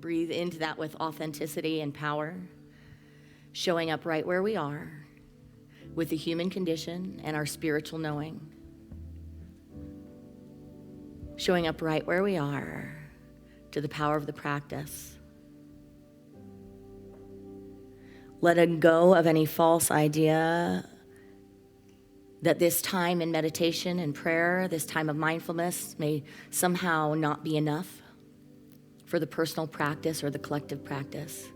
Breathe into that with authenticity and power, showing up right where we are with the human condition and our spiritual knowing. Showing up right where we are to the power of the practice. Letting go of any false idea that this time in meditation and prayer, this time of mindfulness, may somehow not be enough for the personal practice or the collective practice.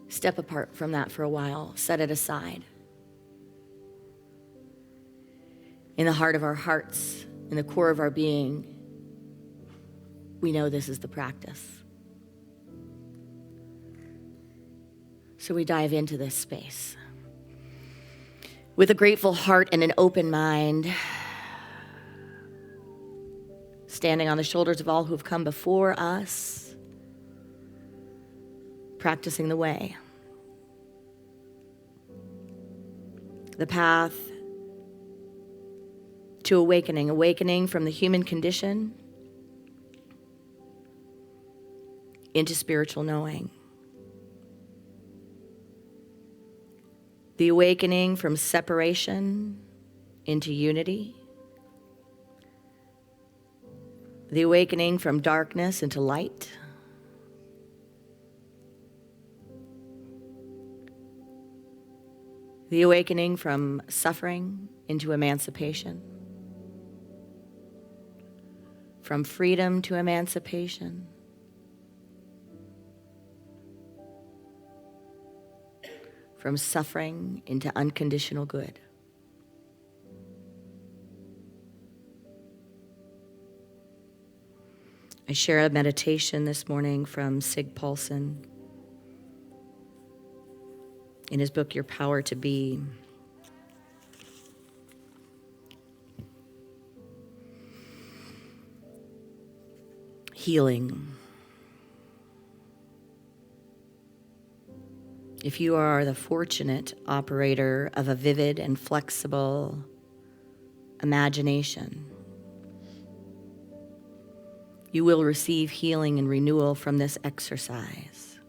Step apart from that for a while, set it aside. In the heart of our hearts, in the core of our being, we know this is the practice. So we dive into this space with a grateful heart and an open mind, standing on the shoulders of all who have come before us, practicing the way. The path to awakening from the human condition into spiritual knowing. The awakening from separation into unity. The awakening from darkness into light. The awakening from suffering into emancipation. From freedom to emancipation. From suffering into unconditional good. I share a meditation this morning from Sig Paulson in his book, Your Power to Be. Healing. If you are the fortunate operator of a vivid and flexible imagination, you will receive healing and renewal from this exercise.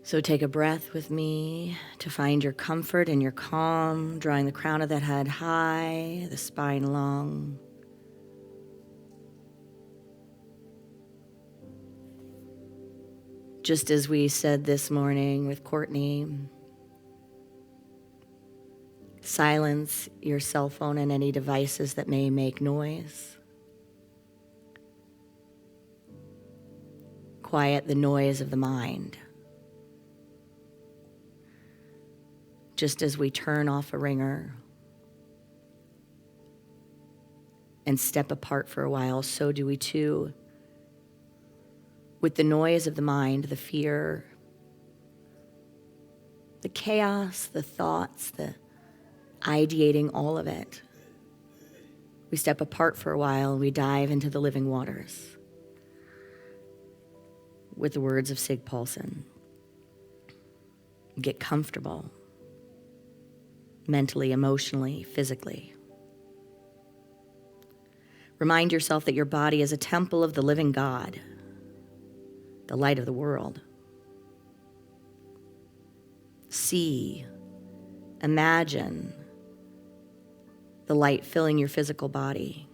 So take a breath with me to find your comfort and your calm, drawing the crown of that head high, the spine long. Just as we said this morning with Courtney, silence your cell phone and any devices that may make noise. Quiet the noise of the mind. Just as we turn off a ringer and step apart for a while, so do we too with the noise of the mind, the fear, the chaos, the thoughts, the ideating, all of it. We step apart for a while and we dive into the living waters with the words of Sig Paulson. Get comfortable, mentally, emotionally, physically. Remind yourself that your body is a temple of the living God, the light of the world. See, imagine the light filling your physical body.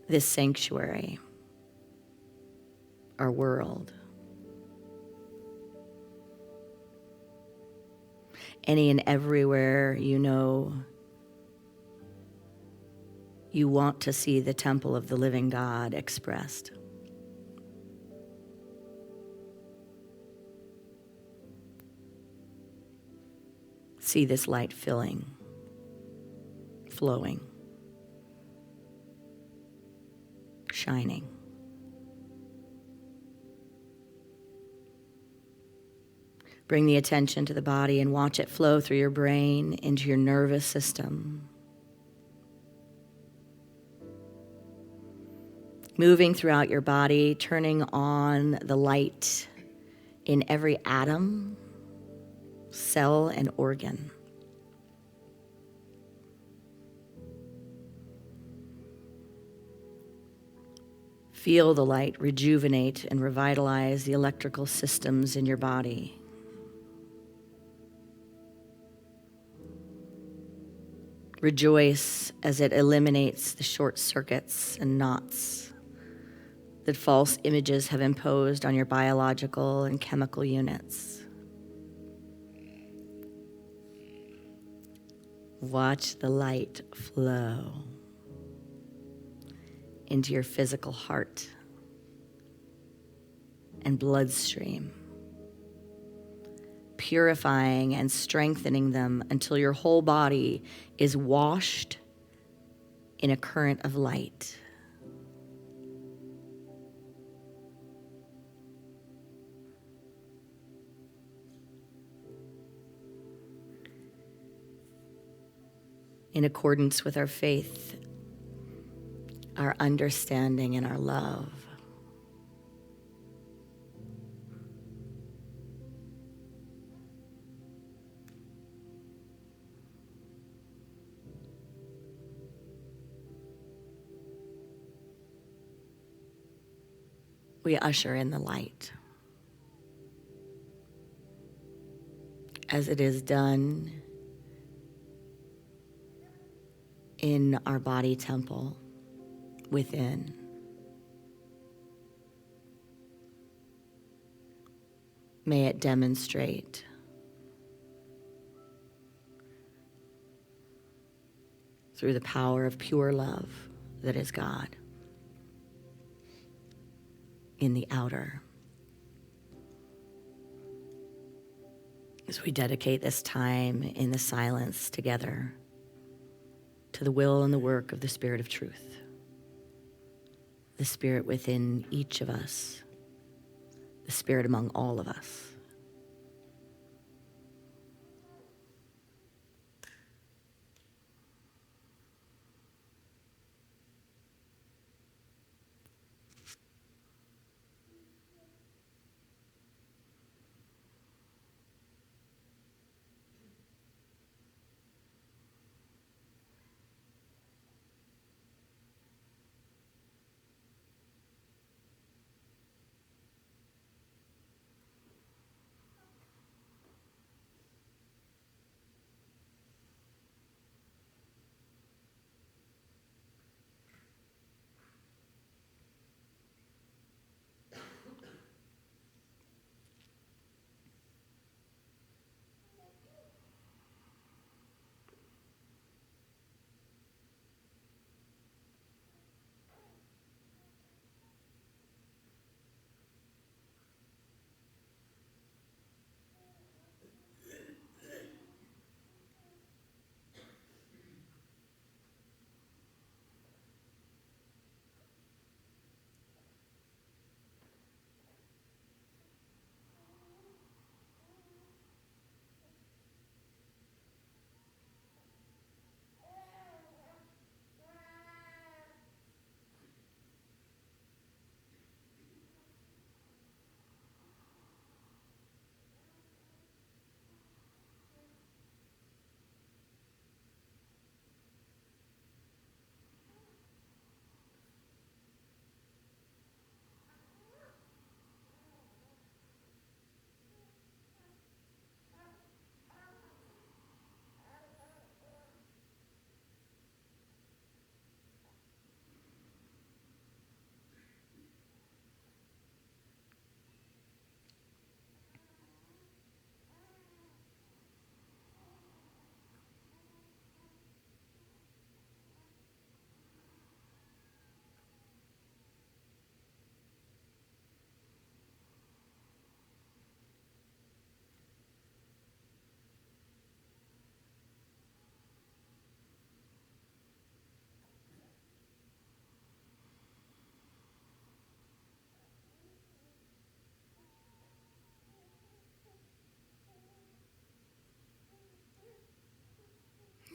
This sanctuary, our world. Any and everywhere you know you want to see the temple of the living God expressed. See this light filling, flowing, shining. Bring the attention to the body and watch it flow through your brain into your nervous system. Moving throughout your body, turning on the light in every atom, cell, and organ. Feel the light rejuvenate and revitalize the electrical systems in your body. Rejoice as it eliminates the short circuits and knots that false images have imposed on your biological and chemical units. Watch the light flow into your physical heart and bloodstream, purifying and strengthening them until your whole body is washed in a current of light. In accordance with our faith, our understanding, and our love, we usher in the light. As it is done in our body temple within. May it demonstrate through the power of pure love that is God in the outer. As we dedicate this time in the silence together to the will and the work of the Spirit of truth, the Spirit within each of us, the Spirit among all of us.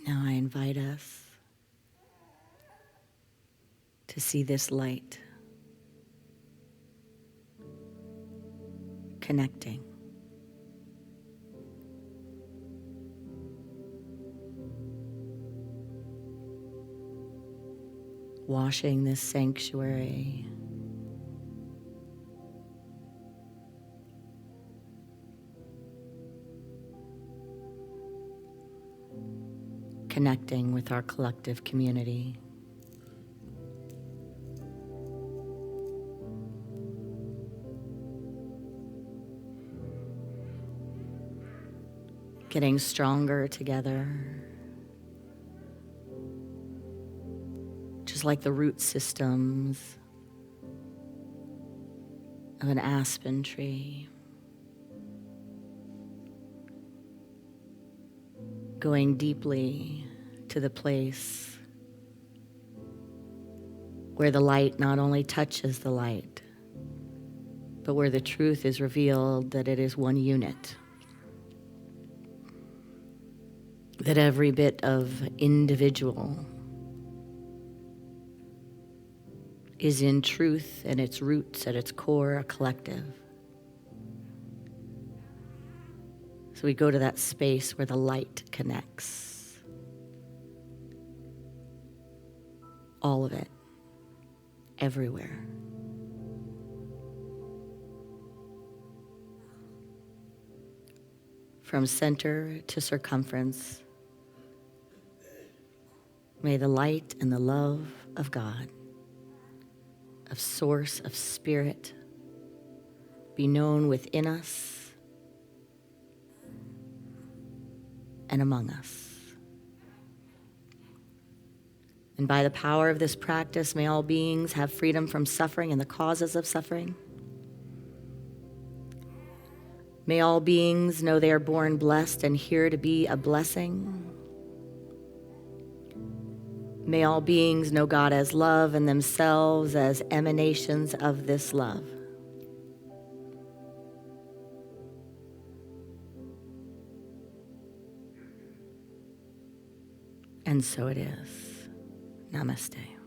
Now I invite us to see this light connecting, washing this sanctuary connecting with our collective community. Getting stronger together, just like the root systems of an aspen tree. Going deeply to the place where the light not only touches the light, but where the truth is revealed that it is one unit. That every bit of individual is in truth and its roots at its core a collective. So we go to that space where the light connects. All of it, everywhere. From center to circumference, may the light and the love of God, of source, of spirit, be known within us and among us. And by the power of this practice, may all beings have freedom from suffering and the causes of suffering. May all beings know they are born blessed and here to be a blessing. May all beings know God as love and themselves as emanations of this love. And so it is. Namaste.